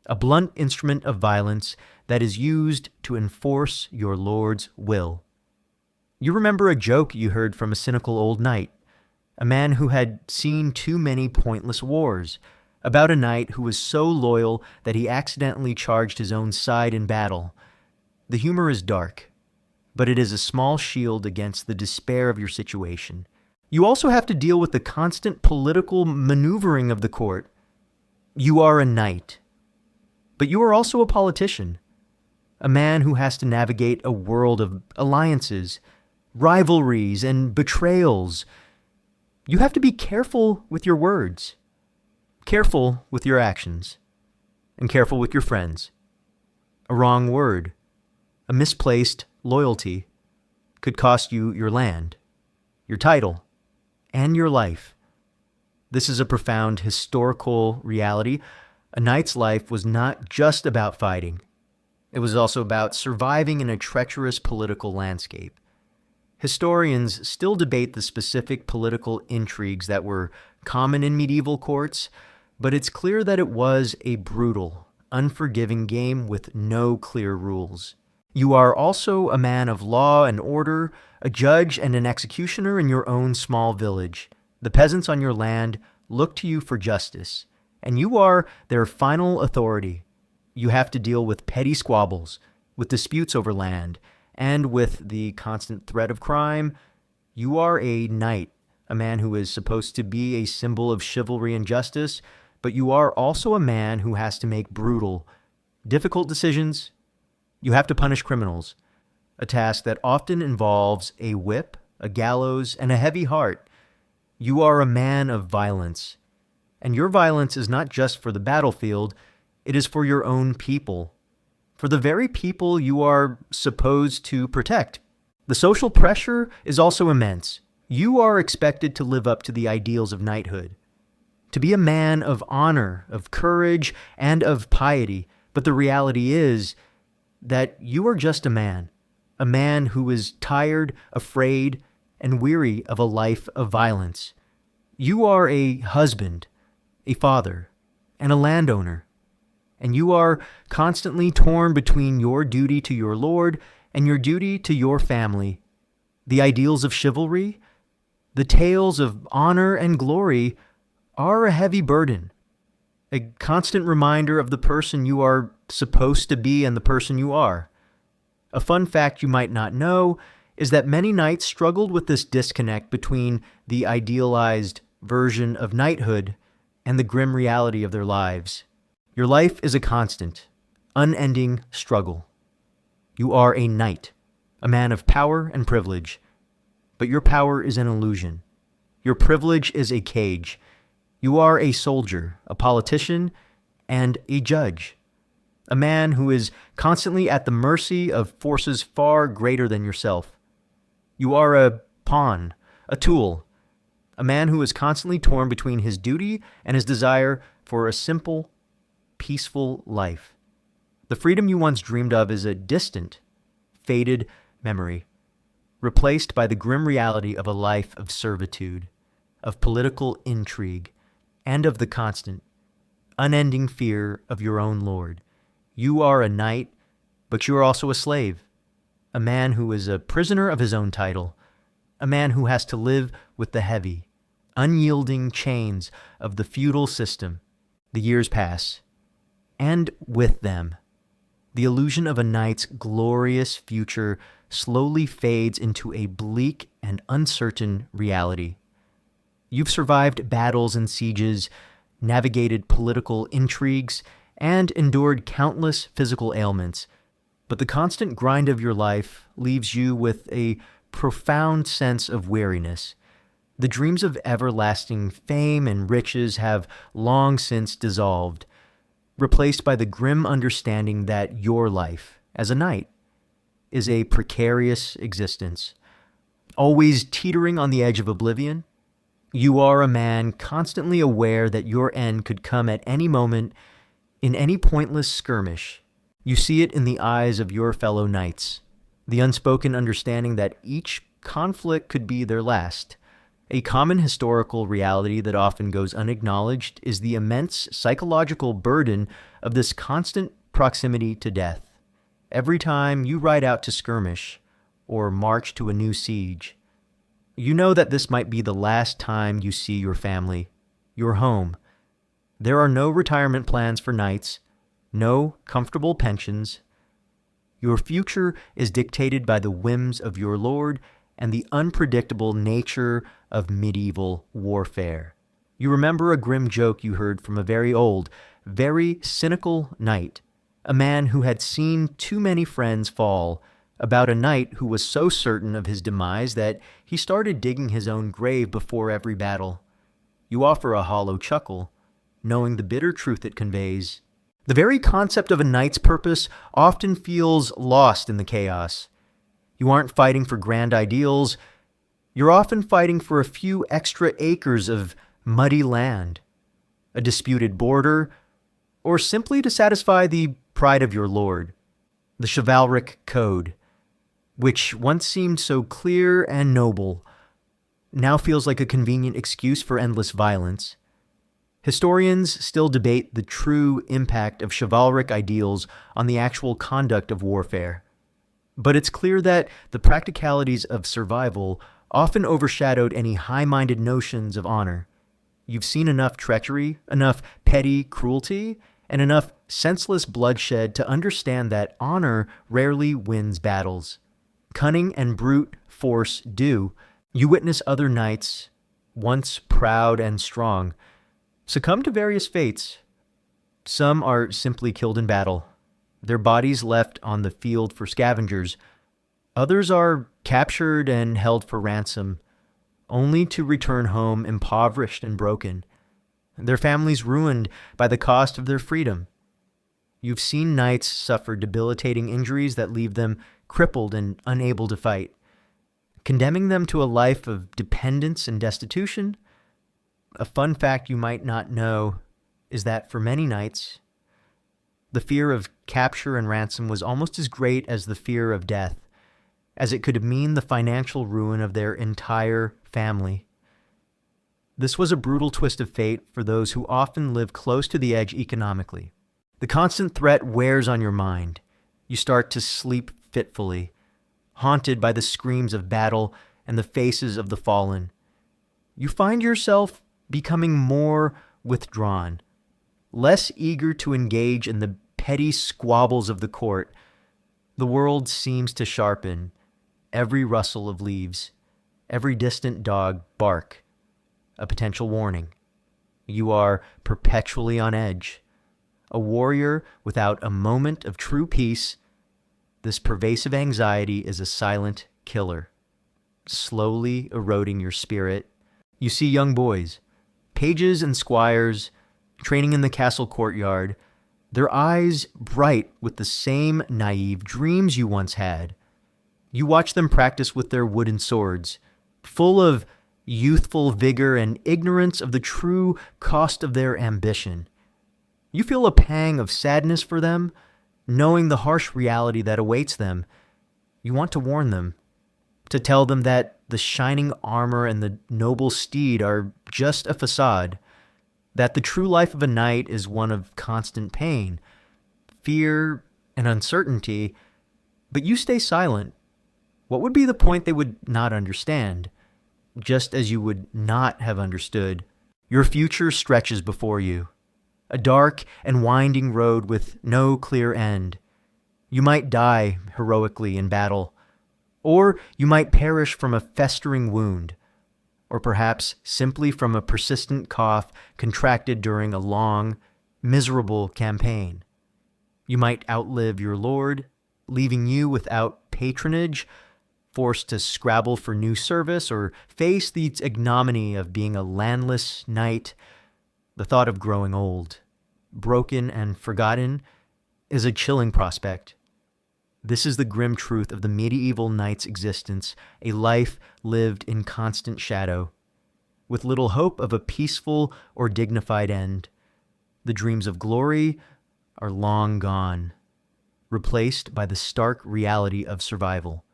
a blunt instrument of violence that is used to enforce your lord's will. You remember a joke you heard from a cynical old knight, a man who had seen too many pointless wars, about a knight who was so loyal that he accidentally charged his own side in battle. The humor is dark, but it is a small shield against the despair of your situation. You also have to deal with the constant political maneuvering of the court. You are a knight, but you are also a politician, a man who has to navigate a world of alliances, rivalries, and betrayals. You have to be careful with your words, careful with your actions, and careful with your friends. A wrong word, a misplaced loyalty, could cost you your land, your title, and your life. This is a profound historical reality. A knight's life was not just about fighting. It was also about surviving in a treacherous political landscape. Historians still debate the specific political intrigues that were common in medieval courts, but it's clear that it was a brutal, unforgiving game with no clear rules. You are also a man of law and order, a judge and an executioner in your own small village. The peasants on your land look to you for justice, and you are their final authority. You have to deal with petty squabbles, with disputes over land, and with the constant threat of crime. You are a knight, a man who is supposed to be a symbol of chivalry and justice, but you are also a man who has to make brutal, difficult decisions. You have to punish criminals, a task that often involves a whip, a gallows, and a heavy heart. You are a man of violence, and your violence is not just for the battlefield, it is for your own people, for the very people you are supposed to protect. The social pressure is also immense. You are expected to live up to the ideals of knighthood, to be a man of honor, of courage, and of piety. But the reality is that you are just a man who is tired, afraid, and weary of a life of violence. You are a husband, a father, and a landowner, and you are constantly torn between your duty to your lord and your duty to your family. The ideals of chivalry, the tales of honor and glory are a heavy burden, a constant reminder of the person you are supposed to be and the person you are. A fun fact you might not know is that many knights struggled with this disconnect between the idealized version of knighthood and the grim reality of their lives. Your life is a constant, unending struggle. You are a knight, a man of power and privilege, but your power is an illusion. Your privilege is a cage. You are a soldier, a politician, and a judge, a man who is constantly at the mercy of forces far greater than yourself. You are a pawn, a tool, a man who is constantly torn between his duty and his desire for a simple, peaceful life. The freedom you once dreamed of is a distant, faded memory, replaced by the grim reality of a life of servitude, of political intrigue, and of the constant, unending fear of your own lord. You are a knight, but you are also a slave, a man who is a prisoner of his own title, a man who has to live with the heavy, unyielding chains of the feudal system. The years pass, and with them, the illusion of a knight's glorious future slowly fades into a bleak and uncertain reality. You've survived battles and sieges, navigated political intrigues, and endured countless physical ailments, but the constant grind of your life leaves you with a profound sense of weariness. The dreams of everlasting fame and riches have long since dissolved, replaced by the grim understanding that your life, as a knight, is a precarious existence, always teetering on the edge of oblivion. You are a man constantly aware that your end could come at any moment in any pointless skirmish. You see it in the eyes of your fellow knights, the unspoken understanding that each conflict could be their last. A common historical reality that often goes unacknowledged is the immense psychological burden of this constant proximity to death. Every time you ride out to skirmish or march to a new siege, you know that this might be the last time you see your family, your home. There are no retirement plans for knights, no comfortable pensions. Your future is dictated by the whims of your lord and the unpredictable nature of medieval warfare. You remember a grim joke you heard from a very old, very cynical knight, a man who had seen too many friends fall, about a knight who was so certain of his demise that he started digging his own grave before every battle. You offer a hollow chuckle, knowing the bitter truth it conveys. The very concept of a knight's purpose often feels lost in the chaos. You aren't fighting for grand ideals. You're often fighting for a few extra acres of muddy land, a disputed border, or simply to satisfy the pride of your lord. The chivalric code, which once seemed so clear and noble, now feels like a convenient excuse for endless violence. Historians still debate the true impact of chivalric ideals on the actual conduct of warfare. But it's clear that the practicalities of survival often overshadowed any high-minded notions of honor. You've seen enough treachery, enough petty cruelty, and enough senseless bloodshed to understand that honor rarely wins battles. Cunning and brute force do. You witness other knights, once proud and strong, succumb to various fates. Some are simply killed in battle, their bodies left on the field for scavengers. Others are captured and held for ransom, only to return home impoverished and broken, their families ruined by the cost of their freedom. You've seen knights suffer debilitating injuries that leave them crippled and unable to fight, condemning them to a life of dependence and destitution. A fun fact you might not know is that for many knights, the fear of capture and ransom was almost as great as the fear of death, as it could mean the financial ruin of their entire family. This was a brutal twist of fate for those who often live close to the edge economically. The constant threat wears on your mind. You start to sleep fitfully, haunted by the screams of battle and the faces of the fallen. You find yourself becoming more withdrawn, less eager to engage in the petty squabbles of the court. The world seems to sharpen. Every rustle of leaves, every distant dog bark, a potential warning. You are perpetually on edge. A warrior without a moment of true peace, this pervasive anxiety is a silent killer, slowly eroding your spirit. You see young boys, pages and squires, training in the castle courtyard, their eyes bright with the same naive dreams you once had. You watch them practice with their wooden swords, full of youthful vigor and ignorance of the true cost of their ambition. You feel a pang of sadness for them, knowing the harsh reality that awaits them. You want to warn them, to tell them that the shining armor and the noble steed are just a facade, that the true life of a knight is one of constant pain, fear, and uncertainty, but you stay silent. What would be the point they would not understand, just as you would not have understood? Your future stretches before you, a dark and winding road with no clear end. You might die heroically in battle, or you might perish from a festering wound, or perhaps simply from a persistent cough contracted during a long, miserable campaign. You might outlive your lord, leaving you without patronage, forced to scrabble for new service, or face the ignominy of being a landless knight. The thought of growing old, broken and forgotten, is a chilling prospect. This is the grim truth of the medieval knight's existence, a life lived in constant shadow, with little hope of a peaceful or dignified end. The dreams of glory are long gone, replaced by the stark reality of survival.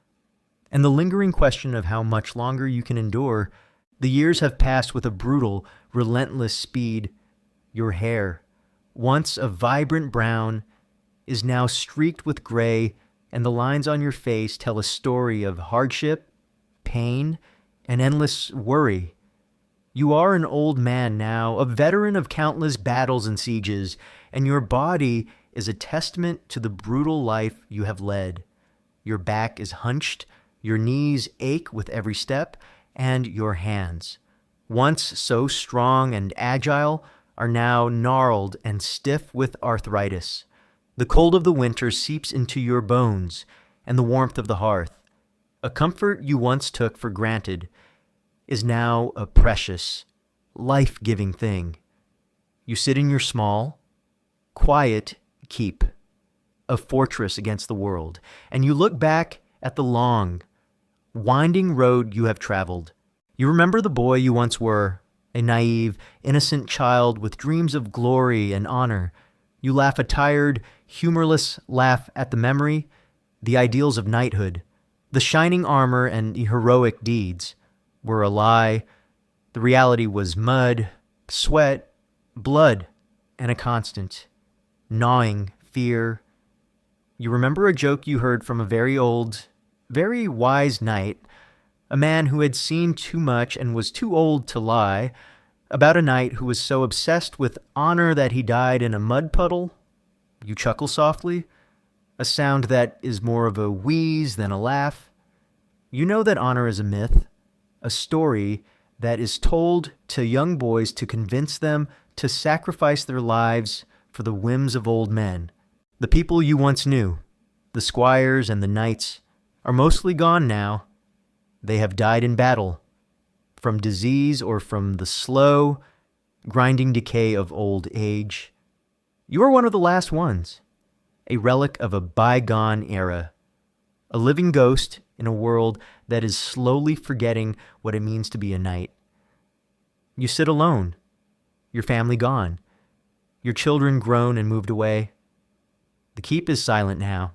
And the lingering question of how much longer you can endure. The years have passed with a brutal, relentless speed. Your hair, once a vibrant brown, is now streaked with gray, and the lines on your face tell a story of hardship, pain, and endless worry. You are an old man now, a veteran of countless battles and sieges, and your body is a testament to the brutal life you have led. Your back is hunched, your knees ache with every step, and your hands, once so strong and agile, are now gnarled and stiff with arthritis. The cold of the winter seeps into your bones, and the warmth of the hearth, a comfort you once took for granted, is now a precious, life-giving thing. You sit in your small, quiet keep, a fortress against the world, and you look back at the long, winding road you have traveled. You remember the boy you once were, a naive, innocent child with dreams of glory and honor. You laugh a tired, humorless laugh at the memory, the ideals of knighthood. The shining armor and the heroic deeds were a lie. The reality was mud, sweat, blood, and a constant, gnawing fear. You remember a joke you heard from a very old, very wise knight, a man who had seen too much and was too old to lie, About a knight who was so obsessed with honor that he died in a mud puddle. You chuckle softly, a sound that is more of a wheeze than a laugh. You know that honor is a myth, a story that is told to young boys to convince them to sacrifice their lives for the whims of old men. The people you once knew, the squires and the knights, are mostly gone now. They have died in battle, from disease or from the slow, grinding decay of old age. You are one of the last ones, a relic of a bygone era, a living ghost in a world that is slowly forgetting what it means to be a knight. You sit alone, your family gone, your children grown and moved away. The keep is silent now,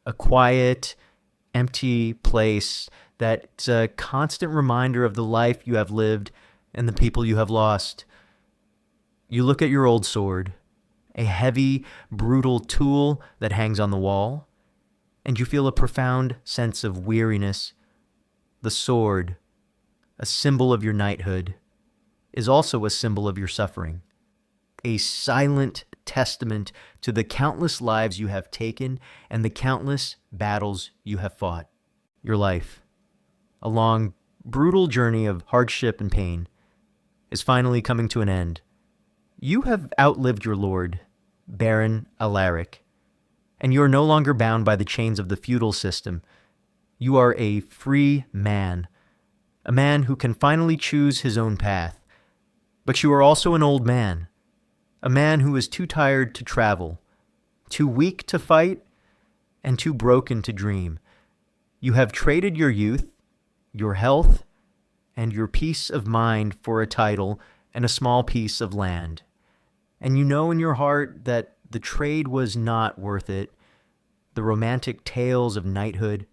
a quiet, empty place that's a constant reminder of the life you have lived and the people you have lost. You look at your old sword, a heavy, brutal tool that hangs on the wall, and you feel a profound sense of weariness. The sword, a symbol of your knighthood, is also a symbol of your suffering, a silent testament to the countless lives you have taken and the countless battles you have fought. Your life, a long, brutal journey of hardship and pain, is finally coming to an end. You have outlived your lord, Baron Alaric, and you are no longer bound by the chains of the feudal system. You are a free man, a man who can finally choose his own path. But you are also an old man, a man who is too tired to travel, too weak to fight, and too broken to dream. You have traded your youth, your health, and your peace of mind for a title and a small piece of land. And you know in your heart that the trade was not worth it. The romantic tales of knighthood,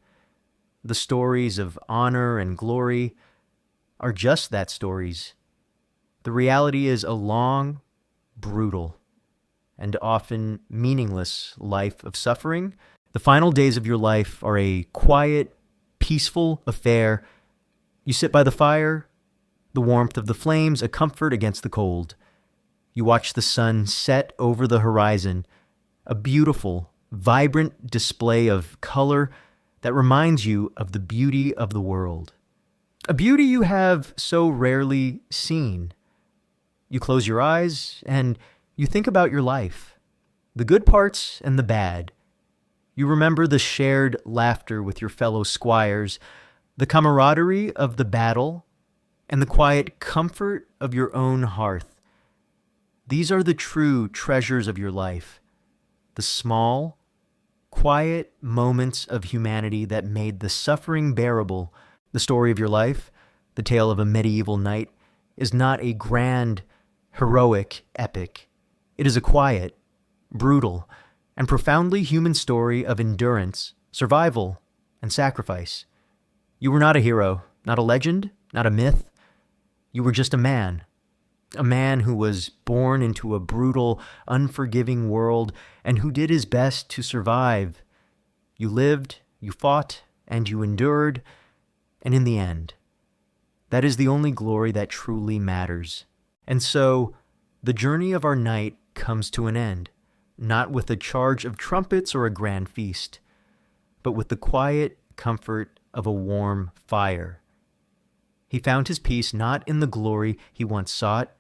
the stories of honor and glory, are just that, stories. The reality is a long, brutal, and often meaningless life of suffering. The final days of your life are a quiet, peaceful affair. You sit by the fire, the warmth of the flames a comfort against the cold. You watch the sun set over the horizon, a beautiful, vibrant display of color that reminds you of the beauty of the world, a beauty you have so rarely seen. You close your eyes and you think about your life, the good parts and the bad. You remember the shared laughter with your fellow squires, the camaraderie of the battle, and the quiet comfort of your own hearth. These are the true treasures of your life, the small, quiet moments of humanity that made the suffering bearable. The story of your life, the tale of a medieval knight, is not a grand, heroic epic. It is a quiet, brutal, and profoundly human story of endurance, survival, and sacrifice. You were not a hero, not a legend, not a myth. You were just a man who was born into a brutal, unforgiving world and who did his best to survive. You lived, you fought, and you endured, and in the end, that is the only glory that truly matters. And so, the journey of our knight comes to an end, not with a charge of trumpets or a grand feast, but with the quiet comfort of a warm fire. He found his peace not in the glory he once sought,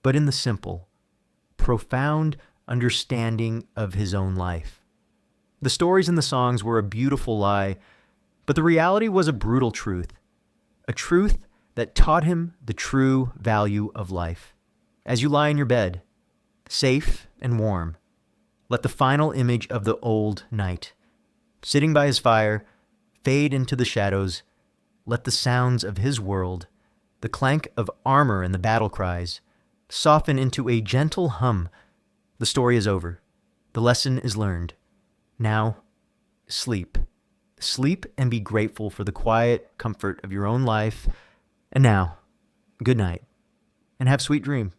but in the simple, profound understanding of his own life. The stories and the songs were a beautiful lie, but the reality was a brutal truth, a truth that taught him the true value of life. As you lie in your bed, safe and warm, let the final image of the old knight, sitting by his fire, fade into the shadows. Let the sounds of his world, the clank of armor and the battle cries, soften into a gentle hum. The story is over. The lesson is learned. Now, sleep. Sleep and be grateful for the quiet comfort of your own life. And now, good night, and have sweet dreams.